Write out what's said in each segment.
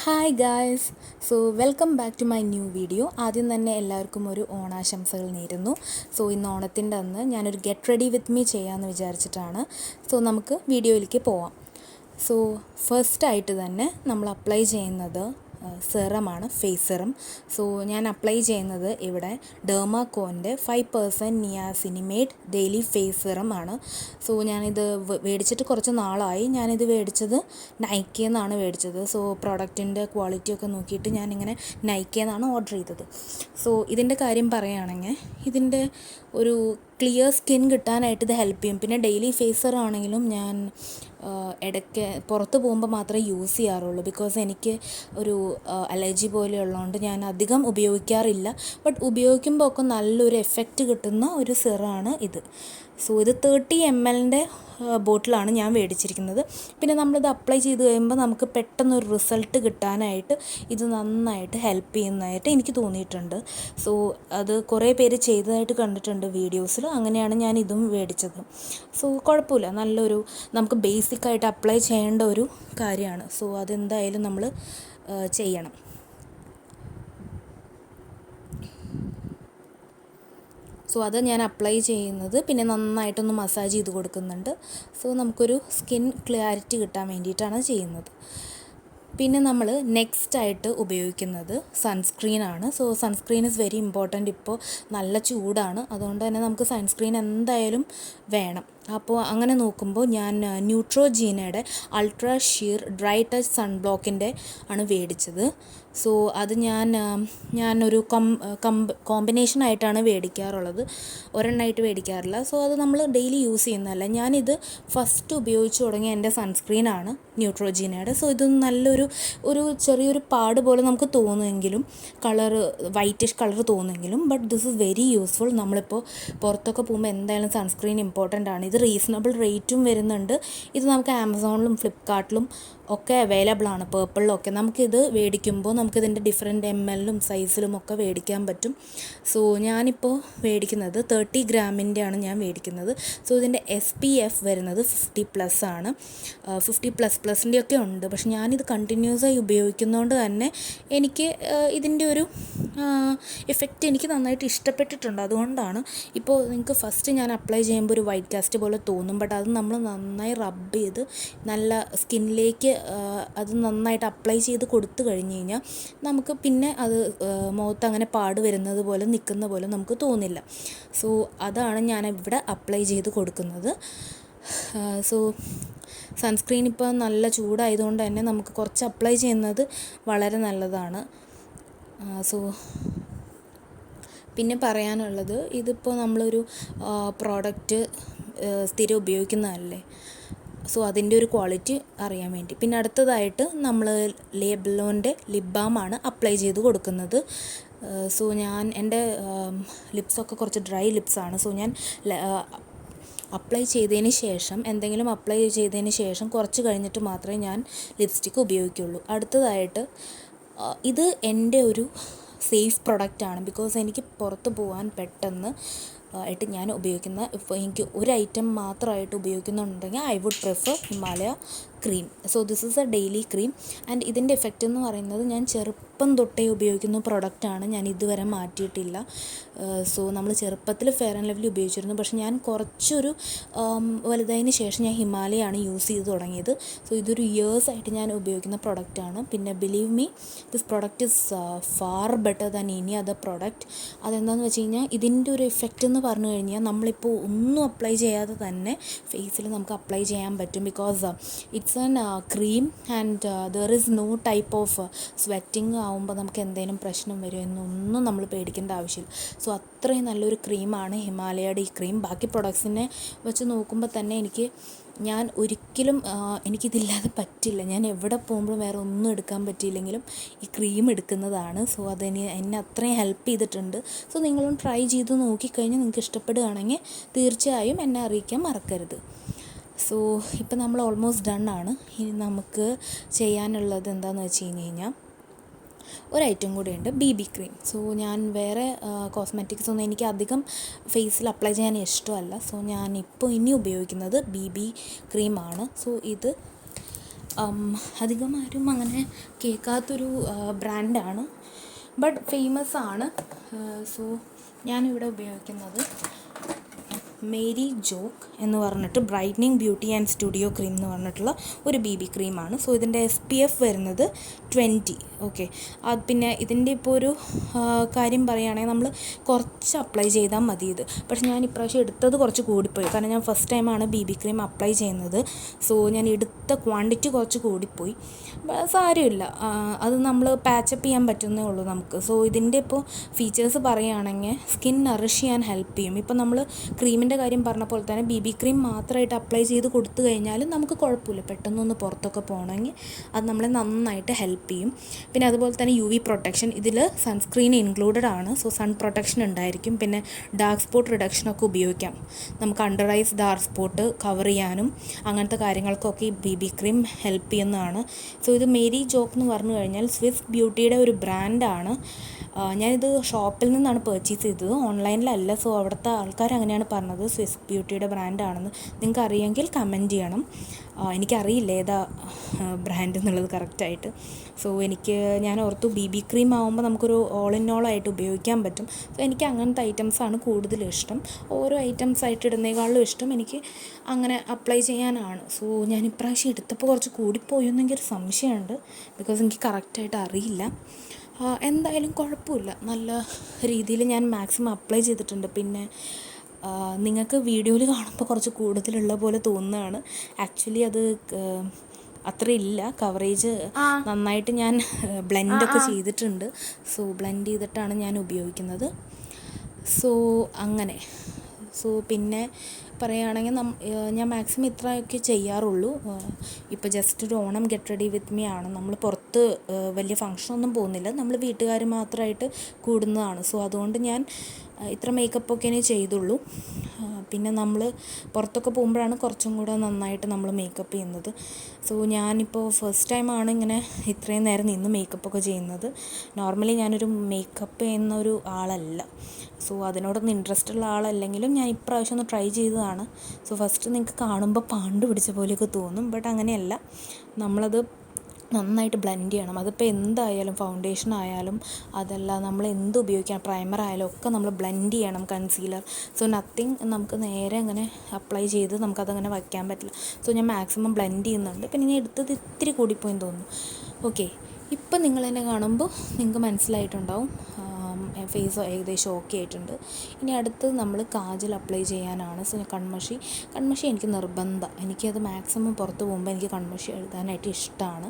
Hi guys. Welcome back to my new video. ആദ്യം തന്നെ എല്ലാവർക്കും ഒരു ഓണാശംസകൾ നേരുന്നു. ഇന്ന് ഓണത്തിൻ്റെ അന്ന് ഞാനൊരു ഗെറ്റ് റെഡി വിത്ത് മീ ചെയ്യാമെന്ന് വിചാരിച്ചിട്ടാണ്. നമുക്ക് വീഡിയോയിലേക്ക് പോവാം. ഫസ്റ്റായിട്ട് തന്നെ നമ്മൾ അപ്ലൈ ചെയ്യുന്നത് സെറമാണ്, ഫേസ് സെറം. ഞാൻ അപ്ലൈ ചെയ്യുന്നത് ഇവിടെ ഡെർമാക്കോൻ്റെ 5% നിയാസിനിമേഡ് ഡെയിലി ഫേസ് സെറം ആണ്. ഞാനിത് മേടിച്ചിട്ട് കുറച്ച് നാളായി. ഞാനിത് മേടിച്ചത് നൈക്കയിൽ നിന്നാണ് മേടിച്ചത്. പ്രോഡക്റ്റിൻ്റെ ക്വാളിറ്റിയൊക്കെ നോക്കിയിട്ട് ഞാനിങ്ങനെ നൈക്കയിൽ നിന്നാണ് ഓർഡർ ചെയ്തത്. ഇതിൻ്റെ കാര്യം പറയുകയാണെങ്കിൽ ഇതിൻ്റെ ഒരു ക്ലിയർ സ്കിൻ കിട്ടാനായിട്ട് ഇത് ഹെൽപ്പ് ചെയ്യും. പിന്നെ ഡെയിലി ഫേസ് സെറം ആണെങ്കിലും ഞാൻ ഇടയ്ക്ക് പുറത്ത് പോകുമ്പോൾ മാത്രമേ യൂസ് ചെയ്യാറുള്ളൂ. ബിക്കോസ് എനിക്ക് ഒരു അലർജി പോലെയുള്ളതുകൊണ്ട് ഞാൻ അധികം ഉപയോഗിക്കാറില്ല. ബട്ട് ഉപയോഗിക്കുമ്പോൾ ഒക്കെ നല്ലൊരു എഫക്റ്റ് കിട്ടുന്ന ഒരു സെറമാണ് ഇത്. ഇത് 30 ml ബോട്ടിലാണ് ഞാൻ മേടിച്ചിരിക്കുന്നത്. പിന്നെ നമ്മളിത് അപ്ലൈ ചെയ്ത് കഴിയുമ്പോൾ നമുക്ക് പെട്ടെന്നൊരു റിസൾട്ട് കിട്ടാനായിട്ട് ഇത് നന്നായിട്ട് ഹെൽപ്പ് ചെയ്യുന്നതായിട്ട് എനിക്ക് തോന്നിയിട്ടുണ്ട്. അത് കുറേ പേര് ചെയ്തതായിട്ട് കണ്ടിട്ടുണ്ട് വീഡിയോസിൽ. അങ്ങനെയാണ് ഞാൻ ഇതും മേടിച്ചത്. കുഴപ്പമില്ല, നല്ലൊരു നമുക്ക് ബേസിക്കായിട്ട് അപ്ലൈ ചെയ്യേണ്ട ഒരു കാര്യമാണ്. അതെന്തായാലും നമ്മൾ ചെയ്യണം. അത് ഞാൻ അപ്ലൈ ചെയ്യുന്നത്, പിന്നെ നന്നായിട്ടൊന്ന് മസാജ് ചെയ്ത് കൊടുക്കുന്നുണ്ട്. നമുക്കൊരു സ്കിൻ ക്ലാരിറ്റി കിട്ടാൻ വേണ്ടിയിട്ടാണ് ചെയ്യുന്നത്. പിന്നെ നമ്മൾ നെക്സ്റ്റായിട്ട് ഉപയോഗിക്കുന്നത് സൺസ്ക്രീനാണ്. Sunscreen is very important. ഇപ്പോൾ നല്ല ചൂടാണ്, അതുകൊണ്ട് തന്നെ നമുക്ക് സൺസ്ക്രീൻ എന്തായാലും വേണം. അപ്പോൾ അങ്ങനെ നോക്കുമ്പോൾ ഞാൻ ന്യൂട്രോജീനയുടെ അൾട്രാ ഷീർ ഡ്രൈ ടച്ച് സൺബ്ലോക്കിൻ്റെ ആണ് മേടിച്ചത്. അത് ഞാനൊരു കോമ്പിനേഷനായിട്ടാണ് മേടിക്കാറുള്ളത്, ഒരെണ്ണമായിട്ട് മേടിക്കാറില്ല. അത് നമ്മൾ ഡെയിലി യൂസ് ചെയ്യുന്നതല്ല. ഞാനിത് ഫസ്റ്റ് ഉപയോഗിച്ച് തുടങ്ങിയ എൻ്റെ സൺസ്ക്രീനാണ് ന്യൂട്രോജീനയുടെ. ഇത് നല്ലൊരു ചെറിയൊരു പാട് പോലെ നമുക്ക് തോന്നുമെങ്കിലും, വൈറ്റിഷ് കളർ തോന്നുമെങ്കിലും, but this is very useful. നമ്മളിപ്പോൾ പുറത്തൊക്കെ പോകുമ്പോൾ എന്തായാലും സൺസ്ക്രീൻ ഇമ്പോർട്ടൻ്റ് ആണ്. ഇത് റീസണബിൾ റേറ്റും വരുന്നുണ്ട്. ഇത് നമുക്ക് ആമസോണിലും ഫ്ലിപ്കാർട്ടിലും ഒക്കെ അവൈലബിൾ ആണ്, പേർപ്പിളിലൊക്കെ. നമുക്കിത് മേടിക്കുമ്പോൾ നമുക്കിതിൻ്റെ ഡിഫറെൻറ്റ് ml സൈസിലും ഒക്കെ മേടിക്കാൻ പറ്റും. ഞാനിപ്പോൾ മേടിക്കുന്നത് 30 ഗ്രാമിൻ്റെയാണ് ഞാൻ മേടിക്കുന്നത്. ഇതിൻ്റെ SPF വരുന്നത് 50+ ആണ്. 50++ൻ്റെ ഒക്കെ ഉണ്ട്. പക്ഷെ ഞാനിത് കണ്ടിന്യൂസായി ഉപയോഗിക്കുന്നതുകൊണ്ട് തന്നെ എനിക്ക് ഇതിൻ്റെ ഒരു എഫക്റ്റ് എനിക്ക് നന്നായിട്ട് ഇഷ്ടപ്പെട്ടിട്ടുണ്ട്. അതുകൊണ്ടാണ് ഇപ്പോൾ നിങ്ങൾക്ക് ഫസ്റ്റ് ഞാൻ അപ്ലൈ ചെയ്യുമ്പോൾ ഒരു വൈറ്റ് കാസ്റ്റ് പോലെ തോന്നും. ബട്ട് അത് നമ്മൾ നന്നായി റബ്ബ് ചെയ്ത് നല്ല സ്കിന്നിലേക്ക് അത് നന്നായിട്ട് അപ്ലൈ ചെയ്ത് കൊടുത്തു കഴിഞ്ഞ് കഴിഞ്ഞാൽ നമുക്ക് പിന്നെ അത് മുഖത്ത് അങ്ങനെ പാട് വരുന്നത് പോലെ നിൽക്കുന്ന പോലെ നമുക്ക് തോന്നില്ല. അതാണ് ഞാൻ ഇവിടെ അപ്ലൈ ചെയ്ത് കൊടുക്കുന്നത്. സൺസ്ക്രീൻ ഇപ്പോൾ നല്ല ചൂടായതുകൊണ്ട് തന്നെ നമുക്ക് കുറച്ച് അപ്ലൈ ചെയ്യുന്നത് വളരെ നല്ലതാണ്. പിന്നെ പറയാനുള്ളത്, ഇതിപ്പോൾ നമ്മളൊരു പ്രോഡക്റ്റ് സ്ഥിരം ഉപയോഗിക്കുന്നതല്ലേ, അതിൻ്റെ ഒരു ക്വാളിറ്റി അറിയാൻ വേണ്ടി. പിന്നെ അടുത്തതായിട്ട് നമ്മൾ ലേബലോൻ്റെ ലിപ് ബാമാണ് അപ്ലൈ ചെയ്ത് കൊടുക്കുന്നത്. ഞാൻ എൻ്റെ ലിപ്സൊക്കെ കുറച്ച് ഡ്രൈ ലിപ്സാണ്. ഞാൻ അപ്ലൈ ചെയ്തതിന് ശേഷം കുറച്ച് കഴിഞ്ഞിട്ട് മാത്രമേ ഞാൻ ലിപ്സ്റ്റിക്ക് ഉപയോഗിക്കുകയുള്ളൂ. അടുത്തതായിട്ട് ഇത് എൻ്റെ ഒരു സേഫ് പ്രൊഡക്റ്റാണ്. ബിക്കോസ് എനിക്ക് പുറത്ത് പോകാൻ പെട്ടെന്ന് ആയിട്ട് ഞാൻ ഉപയോഗിക്കുന്ന, ഇപ്പോൾ എനിക്ക് ഒരു ഐറ്റം മാത്രമായിട്ട് ഉപയോഗിക്കുന്നുണ്ടെങ്കിൽ I would prefer Himalaya cream. This is a daily cream. And ഇതിൻ്റെ എഫക്റ്റ് എന്ന് പറയുന്നത് ഞാൻ ചെറുപ്പം തൊട്ടേ ഉപയോഗിക്കുന്ന പ്രൊഡക്റ്റാണ്. ഞാൻ ഇതുവരെ മാറ്റിയിട്ടില്ല. നമ്മൾ ചെറുപ്പത്തിൽ ഫെയർ ആൻഡ് ലവ്ലി ഉപയോഗിച്ചിരുന്നു. പക്ഷേ ഞാൻ കുറച്ചൊരു വലുതായതിന് ശേഷം ഞാൻ ഹിമാലയാണ് യൂസ് ചെയ്ത് തുടങ്ങിയത്. ഇതൊരു ഇയേഴ്സായിട്ട് ഞാൻ ഉപയോഗിക്കുന്ന പ്രൊഡക്റ്റാണ്. പിന്നെ believe me, this product is far better than any other product. അതെന്താണെന്ന് വെച്ച് കഴിഞ്ഞാൽ ഇതിൻ്റെ ഒരു എഫക്റ്റ് എന്ന് പറഞ്ഞു കഴിഞ്ഞാൽ നമ്മളിപ്പോൾ ഒന്നും അപ്ലൈ ചെയ്യാതെ തന്നെ ഫേസിൽ നമുക്ക് അപ്ലൈ ചെയ്യാൻ പറ്റും. Because it's an cream and there is no type of sweating ആവുമ്പോൾ നമുക്ക് എന്തെങ്കിലും പ്രശ്നം വരുമോ എന്നൊന്നും നമ്മൾ പേടിക്കേണ്ട ആവശ്യമില്ല. അത്രയും നല്ലൊരു ക്രീമാണ് ഹിമാലയയുടെ ഈ ക്രീം. ബാക്കി പ്രൊഡക്ട്സിനെ വെച്ച് നോക്കുമ്പോൾ തന്നെ ഞാൻ ഒരിക്കലും എനിക്കിതില്ലാതെ പറ്റില്ല. ഞാൻ എവിടെ പോകുമ്പോഴും വേറെ ഒന്നും എടുക്കാൻ പറ്റിയില്ലെങ്കിലും ഈ ക്രീം എടുക്കുന്നതാണ്. എന്നെ അത്രയും ഹെൽപ്പ് ചെയ്തിട്ടുണ്ട്. നിങ്ങളും ട്രൈ ചെയ്ത് നോക്കിക്കഴിഞ്ഞാൽ നിങ്ങൾക്ക് ഇഷ്ടപ്പെടുകയാണെങ്കിൽ തീർച്ചയായും എന്നെ അറിയിക്കാൻ മറക്കരുത്. ഇപ്പം നമ്മൾ ഓൾമോസ്റ്റ് ഡൺ ആണ്. ഇനി നമുക്ക് ചെയ്യാനുള്ളത് എന്താണെന്ന് വെച്ച് കഴിഞ്ഞാൽ ഒരു ഐറ്റം കൂടിയുണ്ട്, BB ക്രീം. ഞാൻ വേറെ കോസ്മെറ്റിക്സ് ഒന്നും എനിക്ക് അധികം ഫേസിൽ അപ്ലൈ ചെയ്യാൻ ഇഷ്ടമല്ല. ഞാനിപ്പോൾ ഇനി ഉപയോഗിക്കുന്നത് BB ക്രീമാണ്. ഇത് അധികം ആരും അങ്ങനെ കേൾക്കാത്തൊരു ബ്രാൻഡാണ്, ബട്ട് ഫേമസ് ആണ്. സോ ഞാനിവിടെ ഉപയോഗിക്കുന്നത് മേരി ജോക്ക് എന്ന് പറഞ്ഞിട്ട് brightening beauty and studio cream എന്ന് പറഞ്ഞിട്ടുള്ള ഒരു BB ക്രീമാണ്. സോ ഇതിൻ്റെ SPF വരുന്നത് 20. ഓക്കെ, അത് പിന്നെ ഇതിൻ്റെ ഇപ്പോൾ ഒരു കാര്യം പറയുകയാണെങ്കിൽ നമ്മൾ കുറച്ച് അപ്ലൈ ചെയ്താൽ മതി ഇത്. പക്ഷെ ഞാൻ ഇപ്രാവശ്യം എടുത്തത് കുറച്ച് കൂടിപ്പോയി, കാരണം ഞാൻ ഫസ്റ്റ് ടൈമാണ് BB ക്രീം അപ്ലൈ ചെയ്യുന്നത്. സോ ഞാൻ എടുത്ത ക്വാണ്ടിറ്റി കുറച്ച് കൂടിപ്പോയി. സാരമില്ല, അത് നമ്മൾ പാച്ചപ്പ് ചെയ്യാൻ പറ്റുന്നേ ഉള്ളൂ നമുക്ക്. സോ ഇതിൻ്റെ ഇപ്പോൾ ഫീച്ചേഴ്സ് പറയുകയാണെങ്കിൽ സ്കിൻ നറിഷ് ചെയ്യാൻ ഹെൽപ്പ് ചെയ്യും. ഇപ്പോൾ നമ്മൾ ക്രീമിൻ്റെ കാര്യം പറഞ്ഞ പോലെ തന്നെ BB ക്രീം മാത്രമായിട്ട് അപ്ലൈ ചെയ്ത് കൊടുത്തു കഴിഞ്ഞാൽ നമുക്ക് കുഴപ്പമില്ല, പെട്ടെന്നൊന്ന് പുറത്തൊക്കെ പോകണമെങ്കിൽ അത് നമ്മളെ നന്നായിട്ട് ഹെൽപ്പ് ചെയ്യും. പിന്നെ അതുപോലെ തന്നെ UV പ്രൊട്ടക്ഷൻ, ഇതിൽ സൺസ്ക്രീൻ ഇൻക്ലൂഡഡ് ആണ്. സോ സൺ പ്രൊട്ടക്ഷൻ ഉണ്ടായിരിക്കും. പിന്നെ ഡാർക്ക് സ്പോട്ട് റിഡക്ഷനൊക്കെ ഉപയോഗിക്കാം നമുക്ക്. Under ice dark spot cover ചെയ്യാനും അങ്ങനത്തെ കാര്യങ്ങൾക്കൊക്കെ ഈ BB ക്രീം ഹെൽപ്പ് ചെയ്യുന്നതാണ്. സോ ഇത് മേരി ജോക്ക് എന്ന് പറഞ്ഞു കഴിഞ്ഞാൽ സ്വിസ് ബ്യൂട്ടിയുടെ ഒരു ബ്രാൻഡാണ്. ഞാനിത് ഷോപ്പിൽ നിന്നാണ് പർച്ചേസ് ചെയ്തത്, ഓൺലൈനിലല്ല. സോ അവിടുത്തെ ആൾക്കാർ അങ്ങനെയാണ് പറഞ്ഞത്, സ്വിസ് ബ്യൂട്ടിയുടെ ബ്രാൻഡാണെന്ന്. നിങ്ങൾക്ക് അറിയെങ്കിൽ കമൻറ്റ് ചെയ്യണം. എനിക്കറിയില്ല ഏതാ ബ്രാൻഡ് എന്നുള്ളത് കറക്റ്റായിട്ട്. സോ ഞാൻ ഓർത്തു BB ക്രീം ആകുമ്പോൾ നമുക്കൊരു ഓൾ ഇൻ ഓൾ ആയിട്ട് ഉപയോഗിക്കാൻ പറ്റും. സോ എനിക്ക് അങ്ങനത്തെ ഐറ്റംസാണ് കൂടുതലും ഇഷ്ടം. ഓരോ ഐറ്റംസ് ആയിട്ട് ഇടുന്നേക്കാളും ഇഷ്ടം എനിക്ക് അങ്ങനെ അപ്ലൈ ചെയ്യാനാണ്. സോ ഞാൻ ഇപ്രാവശ്യം എടുത്തപ്പോൾ കുറച്ച് കൂടിപ്പോയെന്ന് എനിക്കൊരു സംശയമുണ്ട്, ബിക്കോസ് എനിക്ക് കറക്റ്റായിട്ട് അറിയില്ല. എന്തായാലും കുഴപ്പമില്ല, നല്ല രീതിയിൽ ഞാൻ മാക്സിമം അപ്ലൈ ചെയ്തിട്ടുണ്ട്. പിന്നെ നിങ്ങൾക്ക് വീഡിയോയിൽ കാണുമ്പോൾ കുറച്ച് കൂടുതലുള്ള പോലെ തോന്നുന്നതാണ്. ആക്ച്വലി അത് അത്രയില്ല, കവറേജ് നന്നായിട്ട് ഞാൻ ബ്ലെൻഡൊക്കെ ചെയ്തിട്ടുണ്ട്. സോ ബ്ലെൻഡ് ചെയ്തിട്ടാണ് ഞാൻ ഉപയോഗിക്കുന്നത്. സോ അങ്ങനെ. സോ പിന്നെ പറയുകയാണെങ്കിൽ ഞാൻ മാക്സിമം ഇത്രയൊക്കെ ചെയ്യാറുള്ളൂ. ഇപ്പോൾ ജസ്റ്റ് ഒരു Onam get ready with me ആണ്. നമ്മൾ പുറത്ത് വലിയ ഫങ്ഷനൊന്നും പോകുന്നില്ല, നമ്മൾ വീട്ടുകാർ മാത്രമായിട്ട് കൂടുന്നതാണ്. സോ അതുകൊണ്ട് ഞാൻ ഇത്ര മേക്കപ്പൊക്കെ ചെയ്തുള്ളൂ. പിന്നെ നമ്മൾ പുറത്തൊക്കെ പോകുമ്പോഴാണ് കുറച്ചും കൂടെ നന്നായിട്ട് നമ്മൾ മേക്കപ്പ് ചെയ്യുന്നത്. സോ ഞാനിപ്പോൾ ഫസ്റ്റ് ടൈമാണ് ഇങ്ങനെ ഇത്രയും നേരം നിന്ന് മേക്കപ്പൊക്കെ ചെയ്യുന്നത്. നോർമലി ഞാനൊരു മേക്കപ്പ് ചെയ്യുന്ന ഒരു ആളല്ല. സോ അതിനോടൊന്നും ഇൻട്രസ്റ്റ് ഉള്ള ആളല്ലെങ്കിലും ഞാൻ ഇപ്രാവശ്യം ഒന്ന് ട്രൈ ചെയ്തതാണ്. സോ ഫസ്റ്റ് നിങ്ങൾക്ക് കാണുമ്പോൾ പാണ്ട് പിടിച്ച പോലെയൊക്കെ തോന്നും, ബട്ട് അങ്ങനെയല്ല. നമ്മളത് നന്നായിട്ട് ബ്ലെൻഡ് ചെയ്യണം. അതിപ്പോൾ എന്തായാലും ഫൗണ്ടേഷൻ ആയാലും അതല്ല നമ്മൾ എന്ത് ഉപയോഗിക്കണം, പ്രൈമർ ആയാലും ഒക്കെ നമ്മൾ ബ്ലെൻഡ് ചെയ്യണം, കൺസീലർ. സോ നത്തിങ് നമുക്ക് നേരെ അങ്ങനെ അപ്ലൈ ചെയ്ത് നമുക്കതങ്ങനെ വയ്ക്കാൻ പറ്റില്ല. സോ ഞാൻ മാക്സിമം ബ്ലെൻഡ് ചെയ്യുന്നുണ്ട്. പിന്നെ ഞാൻ എടുത്തത് ഇത്തിരി കൂടിപ്പോയെന്ന് തോന്നുന്നു. ഓക്കെ, ഇപ്പം നിങ്ങളെന്നെ കാണുമ്പോൾ നിങ്ങൾക്ക് മനസ്സിലായിട്ടുണ്ടാവും ഫേസ് ഏകദേശം ഓക്കെ ആയിട്ടുണ്ട്. ഇനി അടുത്തത് നമ്മൾ കാജൽ അപ്ലൈ ചെയ്യാനാണ്. സോ കൺമഷി എനിക്ക് നിർബന്ധം. എനിക്കത് മാക്സിമം പുറത്ത് പോകുമ്പോൾ എനിക്ക് കൺമഷി എഴുതാനായിട്ട് ഇഷ്ടമാണ്.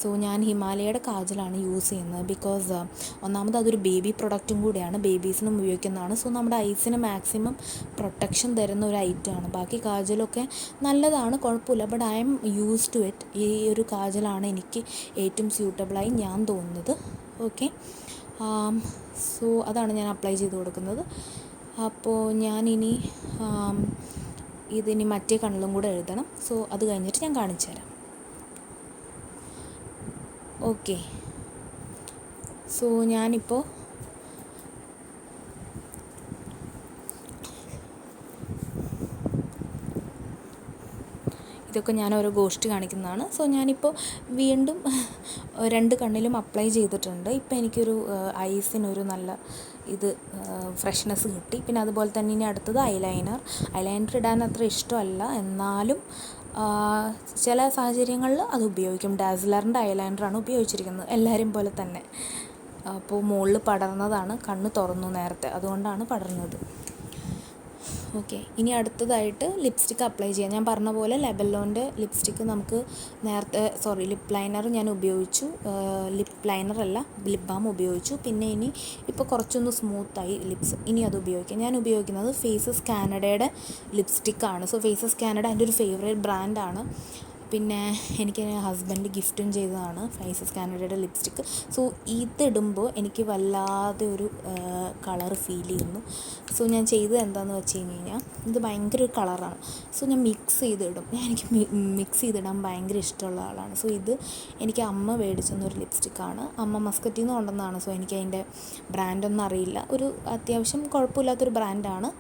സോ ഞാൻ ഹിമാലയയുടെ കാജലാണ് യൂസ് ചെയ്യുന്നത്. ബിക്കോസ് ഒന്നാമത് അതൊരു ബേബി പ്രൊഡക്റ്റും കൂടിയാണ്, ബേബീസിനും ഉപയോഗിക്കുന്നതാണ്. സോ നമ്മുടെ ഐസിന് മാക്സിമം പ്രൊട്ടക്ഷൻ തരുന്ന ഒരു ഐറ്റമാണ്. ബാക്കി കാജലൊക്കെ നല്ലതാണ്, കുഴപ്പമില്ല, but I'm use to it. ഈ ഒരു കാജലാണ് എനിക്ക് ഏറ്റവും സ്യൂട്ടബിളായി ഞാൻ തോന്നുന്നത്. ഓക്കെ, സോ അതാണ് ഞാൻ അപ്ലൈ ചെയ്ത് കൊടുക്കുന്നത്. അപ്പോൾ ഞാനിനി ഇതിനി മറ്റേ കണ്ണിലും കൂടെ എഴുതണം. സോ അത് കഴിഞ്ഞിട്ട് ഞാൻ കാണിച്ചു തരാം. ഓക്കെ, സോ ഞാനിപ്പോൾ ഇതൊക്കെ ഞാൻ ഓരോ ഗോഷ്ടി കാണിക്കുന്നതാണ്. സോ ഞാനിപ്പോൾ വീണ്ടും 2 കണ്ണിലും അപ്ലൈ ചെയ്തിട്ടുണ്ട്. ഇപ്പോൾ എനിക്കൊരു ഐസിനൊരു നല്ല ഇത് ഫ്രഷ്നെസ് കിട്ടി. പിന്നെ അതുപോലെ തന്നെ ഇനി അടുത്തത് ഐലൈനർ ഇടാൻ അത്ര ഇഷ്ടമല്ല, എന്നാലും ചില സാഹചര്യങ്ങളിൽ അത് ഉപയോഗിക്കും. ഡാസ്ലറിൻ്റെ ഐലൈനറാണ് ഉപയോഗിച്ചിരിക്കുന്നത്, എല്ലാവരും പോലെ തന്നെ. അപ്പോൾ മുകളിൽ പടർന്നതാണ്, കണ്ണ് തുറന്നു നേരത്തെ, അതുകൊണ്ടാണ് പടർന്നത്. ഓക്കെ, ഇനി അടുത്തതായിട്ട് ലിപ്സ്റ്റിക്ക് അപ്ലൈ ചെയ്യാം. ഞാൻ പറഞ്ഞ പോലെ ലെബല്ലോൻ്റെ ലിപ്സ്റ്റിക്ക് നമുക്ക് ലിപ്പ് ലൈനർ ഞാൻ ഉപയോഗിച്ചു. ലിപ്പ് ലൈനറല്ല, ലിപ്പ് ബാം ഉപയോഗിച്ചു. പിന്നെ ഇനി ഇപ്പോൾ കുറച്ചൊന്ന് സ്മൂത്തായി ലിപ്സ്, ഇനി അത് ഉപയോഗിക്കാം. ഞാൻ ഉപയോഗിക്കുന്നത് ഫേസസ് കാനഡയുടെ ലിപ്സ്റ്റിക്കാണ്. സോ ഫേസസ് കാനഡ എൻ്റെ ഒരു ഫേവറേറ്റ് ബ്രാൻഡാണ്. പിന്നെ എനിക്ക് ഹസ്ബൻഡ് ഗിഫ്റ്റും ചെയ്തതാണ് ഫേസസ് കാനഡയുടെ ലിപ്സ്റ്റിക്ക്. സോ ഇതിടുമ്പോൾ എനിക്ക് വല്ലാതെ ഒരു കളർ ഫീൽ ചെയ്യുന്നു. സോ ഞാൻ ചെയ്തത് എന്താണെന്ന് വെച്ച് കഴിഞ്ഞാൽ ഇത് ഭയങ്കര ഒരു കളറാണ്. സോ ഞാൻ മിക്സ് ചെയ്തിടും. എനിക്ക് മിക്സ് ചെയ്തിടാൻ ഭയങ്കര ഇഷ്ടമുള്ള ആളാണ്. സോ ഇത് എനിക്ക് അമ്മ മേടിച്ചെന്നൊരു ലിപ്സ്റ്റിക്കാണ്, അമ്മ മസ്കറ്റിൽ നിന്ന് കൊണ്ടുവന്നതാണ്. സോ എനിക്ക് അതിൻ്റെ ബ്രാൻഡൊന്നും അറിയില്ല, ഒരു അത്യാവശ്യം കുഴപ്പമില്ലാത്തൊരു ബ്രാൻഡാണ്.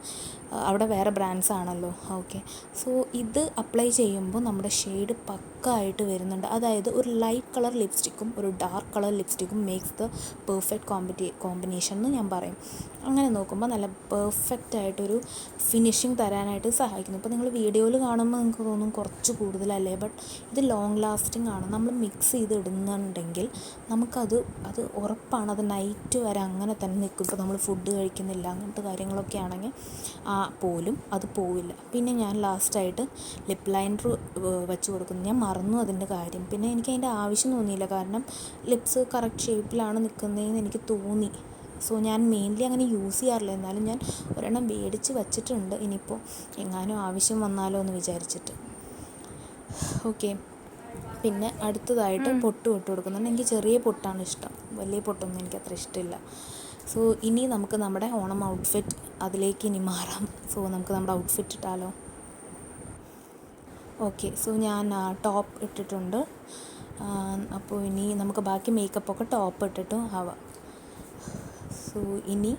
അവിടെ വേറെ ബ്രാൻഡ്സ് ആണല്ലോ. ഓക്കെ, സോ ഇത് അപ്ലൈ ചെയ്യുമ്പോൾ നമ്മുടെ ഷെയ്ഡ് പക്ക ലുക്കായിട്ട് വരുന്നുണ്ട്. അതായത് ഒരു ലൈറ്റ് കളർ ലിപ്സ്റ്റിക്കും ഒരു ഡാർക്ക് കളർ ലിപ്സ്റ്റിക്കും മേക്സ് ദ പെർഫെക്റ്റ് കോമ്പിനേഷൻ എന്ന് ഞാൻ പറയും. അങ്ങനെ നോക്കുമ്പോൾ നല്ല പെർഫെക്റ്റ് ആയിട്ടൊരു ഫിനിഷിങ് തരാനായിട്ട് സഹായിക്കുന്നു. ഇപ്പോൾ നിങ്ങൾ വീഡിയോയിൽ കാണുമ്പോൾ നിങ്ങൾക്ക് തോന്നും കുറച്ച് കൂടുതലല്ലേ, ബട്ട് ഇത് ലോങ് ലാസ്റ്റിംഗ് ആണ്. നമ്മൾ മിക്സ് ചെയ്ത് ഇടുന്നുണ്ടെങ്കിൽ നമുക്കത് ഉറപ്പാണ് അത് നൈറ്റ് വരെ അങ്ങനെ തന്നെ നിൽക്കും. ഇപ്പോൾ നമ്മൾ ഫുഡ് കഴിക്കുന്നില്ല അങ്ങനത്തെ കാര്യങ്ങളൊക്കെ ആണെങ്കിൽ പോലും അത് പോവില്ല. പിന്നെ ഞാൻ ലാസ്റ്റായിട്ട് ലിപ്പ് ലൈനർ വെച്ച് കൊടുക്കുന്നു. ഞാൻ മറന്നു അതിൻ്റെ കാര്യം. പിന്നെ എനിക്ക് അതിൻ്റെ ആവശ്യം തോന്നിയില്ല, കാരണം ലിപ്സ് കറക്റ്റ് ഷേപ്പിലാണ് നിൽക്കുന്നതെന്ന് എനിക്ക് തോന്നി. സോ ഞാൻ മെയിൻലി അങ്ങനെ യൂസ് ചെയ്യാറില്ല. എന്നാലും ഞാൻ ഒരെണ്ണം മേടിച്ച് വച്ചിട്ടുണ്ട്, ഇനിയിപ്പോൾ എങ്ങാനും ആവശ്യം വന്നാലോ എന്ന് വിചാരിച്ചിട്ട്. ഓക്കെ, പിന്നെ അടുത്തതായിട്ട് പൊട്ട് കൊടുക്കുന്നുണ്ട്. എനിക്ക് ചെറിയ പൊട്ടാണ് ഇഷ്ടം, വലിയ പൊട്ടൊന്നും എനിക്ക് അത്ര ഇഷ്ടമില്ല. സോ ഇനി നമുക്ക് നമ്മുടെ ഓണം ഔട്ട്ഫിറ്റ് അതിലേക്ക് ഇനി മാറാം. സോ നമുക്ക് നമ്മുടെ ഔട്ട്ഫിറ്റ് ഇട്ടാലോ? ഓക്കെ, സോ ഞാൻ ടോപ്പ് ഇട്ടിട്ടുണ്ട്. അപ്പോൾ ഇനി നമുക്ക് ബാക്കി മേക്കപ്പൊക്കെ ടോപ്പ് ഇട്ടിട്ടും ആവാം. സോ ഇനി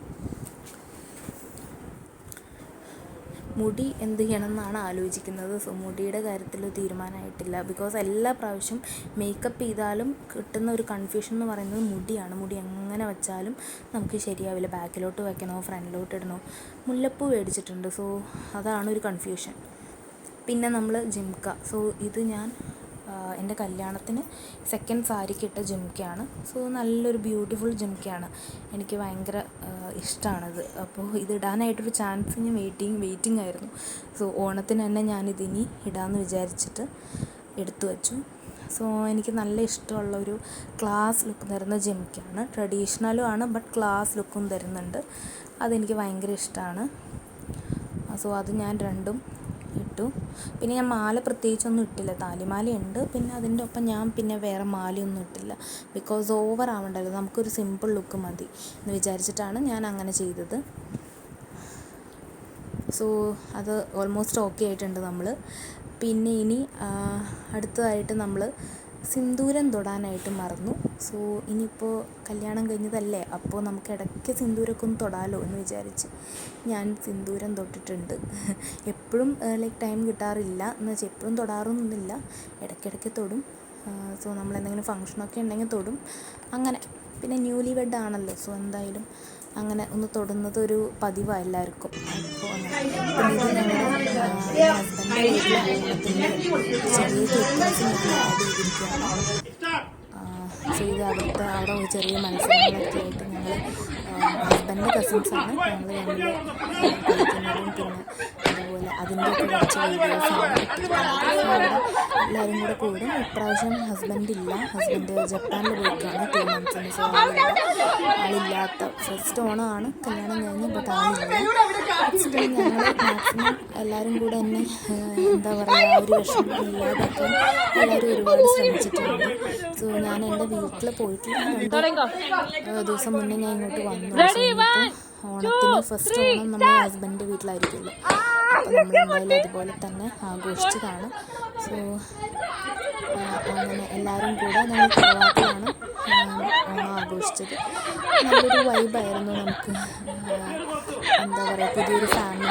മുടി എന്ത് ചെയ്യണം എന്നാണ് ആലോചിക്കുന്നത്. സോ മുടിയുടെ കാര്യത്തിൽ തീരുമാനമായിട്ടില്ല. ബിക്കോസ് എല്ലാ പ്രാവശ്യം മേക്കപ്പ് ചെയ്താലും കിട്ടുന്ന ഒരു കൺഫ്യൂഷൻ എന്ന് പറയുന്നത് മുടിയാണ്. മുടി എങ്ങനെ വെച്ചാലും നമുക്ക് ശരിയാവില്ല. ബാക്കിലോട്ട് വയ്ക്കണോ ഫ്രണ്ടിലോട്ട് ഇടണോ? മുല്ലപ്പൂ മേടിച്ചിട്ടുണ്ട്. സോ അതാണ് ഒരു കൺഫ്യൂഷൻ. പിന്നെ നമ്മൾ ജിംക്ക. സോ ഇത് ഞാൻ എൻ്റെ കല്യാണത്തിന് സെക്കൻഡ് സാരിക്ക് ഇട്ട ജിംക്കയാണ്. സോ നല്ലൊരു ബ്യൂട്ടിഫുൾ ജിംക്കയാണ്, എനിക്ക് ഭയങ്കര ഇഷ്ടമാണത്. അപ്പോൾ ഇതിടാനായിട്ടൊരു ചാൻസ് ഞാൻ വെയിറ്റിംഗ് ആയിരുന്നു. സോ ഓണത്തിന് തന്നെ ഞാനിതിനി ഇടാമെന്ന് വിചാരിച്ചിട്ട് എടുത്തു വച്ചു. സോ എനിക്ക് നല്ല ഇഷ്ടമുള്ളൊരു ക്ലാസ് ലുക്ക് തരുന്ന ജിംക്കയാണ്. ട്രഡീഷണലും ആണ്, ബട്ട് ക്ലാസ് ലുക്കും തരുന്നുണ്ട്. അതെനിക്ക് ഭയങ്കര ഇഷ്ടമാണ്. സോ അത് ഞാൻ രണ്ടും ഇട്ടു. പിന്നെ ഞാൻ മാല പ്രത്യേകിച്ചൊന്നും ഇട്ടില്ല. താലിമാലയുണ്ട്, പിന്നെ അതിൻ്റെ ഒപ്പം ഞാൻ പിന്നെ വേറെ മാലയൊന്നും ഇട്ടില്ല. ബിക്കോസ് ഓവർ ആവണ്ടല്ലോ, നമുക്കൊരു സിമ്പിൾ ലുക്ക് മതി എന്ന് വിചാരിച്ചിട്ടാണ് ഞാൻ അങ്ങനെ ചെയ്തത്. സോ അത് ഓൾമോസ്റ്റ് ഓക്കെ ആയിട്ടുണ്ട് നമ്മൾ. പിന്നെ ഇനി അടുത്തതായിട്ട് നമ്മൾ സിന്ദൂരം തൊടാനായിട്ട് മറന്നു. സോ ഇനിയിപ്പോൾ കല്യാണം കഴിഞ്ഞതല്ലേ, അപ്പോൾ നമുക്ക് ഇടയ്ക്ക് സിന്ദൂരമൊക്കെ ഒന്ന് തൊടാലോ എന്ന് വിചാരിച്ച് ഞാൻ സിന്ദൂരം തൊട്ടിട്ടുണ്ട്. എപ്പോഴും ടൈം കിട്ടാറില്ല എന്ന് വെച്ചാൽ എപ്പോഴും തൊടാറൊന്നുമില്ല, ഇടയ്ക്കിടയ്ക്ക് തൊടും. സോ നമ്മളെന്തെങ്കിലും ഫങ്ഷനൊക്കെ ഉണ്ടെങ്കിൽ തൊടും അങ്ങനെ. പിന്നെ ന്യൂലി വെഡ് ആണല്ലോ, സോ എന്തായാലും അങ്ങനെ ഒന്ന് തൊടുന്നത് ഒരു പതിവാണ് എല്ലാവർക്കും. അപ്പോൾ അങ്ങനെ പിന്നെ ഇത് ഞങ്ങളുടെ ഹസ്ബൻഡിൻ്റെ വീട്ടിലെ ചെറിയ ക്ലിപ്സ് ഞാൻ ആഡ് ചെയ്തിരിക്കുകയാണ്. സോ ഇത് അവിടെ ചെറിയ മത്സരങ്ങളൊക്കെ ആയിട്ട് ഞങ്ങൾ ഹസ്ബൻഡിൻ്റെ കസിൻസാണ് ഞങ്ങൾ കളിക്കുന്നതും പിന്നെ അതുപോലെ അതിൻ്റെയൊക്കെ കുറച്ച് വീഡിയോസാണ് ഇട്ടിരിക്കുന്നത്. എല്ലാവരും കൂടെ കൂടും. ഇപ്രാവശ്യം ഹസ്ബൻഡ് ഇല്ല, ഹസ്ബൻഡ് ജപ്പാനിൽ പോയിട്ടാണ് 2 months. സോ ആളില്ലാത്ത ഫസ്റ്റ് ഓണമാണ് കല്യാണം കഴിഞ്ഞ്, ബട്ട് ആളില്ല. സ്റ്റിൽ ഞങ്ങൾ മാക്സിമം എല്ലാവരും കൂടെ എന്നെ എന്താ പറയുക ഒരു വിഷമം ഇല്ലാതാക്കാൻ എല്ലാവരും ഒരുപാട് ശ്രമിച്ചിട്ടുണ്ട്. സോ ഞാൻ എൻ്റെ വീട്ടിൽ പോയിട്ടില്ല, 2 ദിവസം മുന്നേ ഞാൻ ഇങ്ങോട്ട് വന്നു. ഇപ്പോൾ ഓണത്തിന് ഫസ്റ്റ് ഓണം നമ്മുടെ ഹസ്ബൻഡിൻ്റെ വീട്ടിലായിരിക്കുമല്ലോ, അപ്പോൾ നമ്മളെന്തായാലും അതുപോലെ തന്നെ ആഘോഷിച്ചതാണ്. സോ അങ്ങനെ എല്ലാവരും കൂടെ ഞങ്ങൾ തറവാട്ടിലാണ് ഓണം ആഘോഷിച്ചത്. നല്ലൊരു വൈബായിരുന്നു. നമുക്ക് എന്താ പറയുക, പുതിയൊരു ഫാമിലി,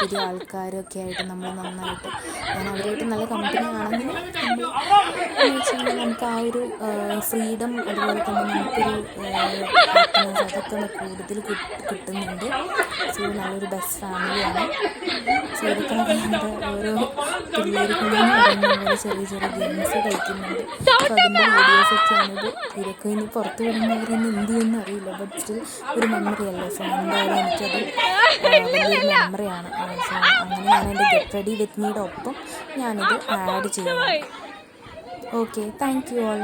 പുതിയ ആൾക്കാരൊക്കെ ആയിട്ട് നമ്മൾ നന്നായിട്ട് ഞാൻ അവരായിട്ട് നല്ല കമ്പനി ആണെങ്കിൽ നമുക്ക് ആ ഒരു ഫ്രീഡം അതുപോലെ തന്നെ നമുക്കൊരു ഹാപ്പിനെസ് അതൊക്കെ കൂടുതൽ കിട്ടുന്നുണ്ട്. സോ നല്ലൊരു ബെസ്റ്റ് ഫാമിലിയാണ്. സോ ഇതൊക്കെ നമ്മുടെ ഓരോ പിള്ളേർക്കുള്ള ചെറിയ ചെറിയ ഗെയിംസ് കളിക്കുന്നുണ്ട്. സോ അതിൻ്റെ വീഡിയോസൊക്കെയാണിത്. ഇതൊക്കെ ഇനി പുറത്ത് വിടുന്നവരെന്ന് എന്ത് ചെയ്യുമെന്ന് അറിയില്ല, ബട്ട് സ്റ്റിൽ ഒരു മെമ്മറി അല്ലേ. സോ എന്തായാലും എനിക്കത് വലിയൊരു മെമ്മറിയാണ്. സോ അങ്ങനെ ഞാൻ എൻ്റെ ഗെറ്റ് റെഡി വിത്ത് മീയുടെ ഒപ്പം ഞാനിത് ആഡ് ചെയ്യുന്നു. Okay, thank you all.